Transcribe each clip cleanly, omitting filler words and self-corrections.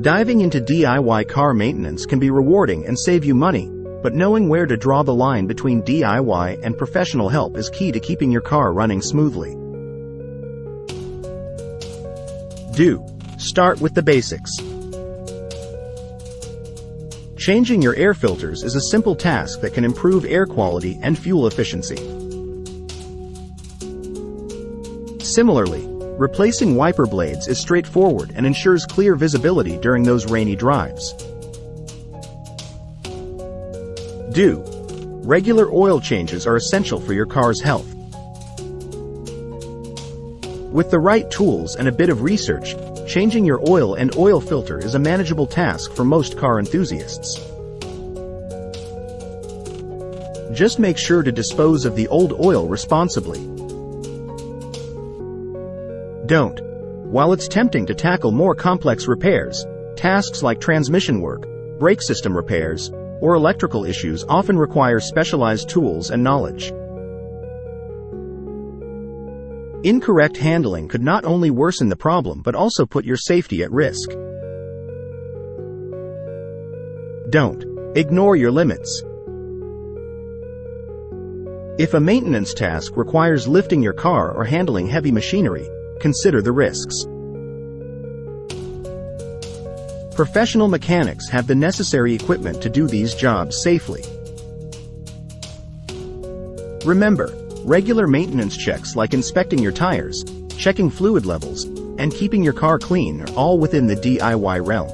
Diving into DIY car maintenance can be rewarding and save you money, but knowing where to draw the line between DIY and professional help is key to keeping your car running smoothly. Start with the basics. Changing your air filters is a simple task that can improve air quality and fuel efficiency. Similarly, replacing wiper blades is straightforward and ensures clear visibility during those rainy drives. Regular oil changes are essential for your car's health. With the right tools and a bit of research, changing your oil and oil filter is a manageable task for most car enthusiasts. Just make sure to dispose of the old oil responsibly. While it's tempting to tackle more complex repairs, tasks like transmission work, brake system repairs, or electrical issues often require specialized tools and knowledge. Incorrect handling could not only worsen the problem but also put your safety at risk. Don't ignore your limits. If a maintenance task requires lifting your car or handling heavy machinery, consider the risks. Professional mechanics have the necessary equipment to do these jobs safely. Remember, regular maintenance checks like inspecting your tires, checking fluid levels, and keeping your car clean are all within the DIY realm.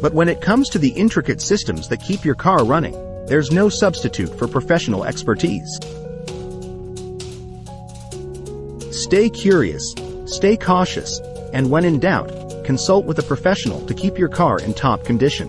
But when it comes to the intricate systems that keep your car running, there's no substitute for professional expertise. Stay curious, stay cautious, and when in doubt, consult with a professional to keep your car in top condition.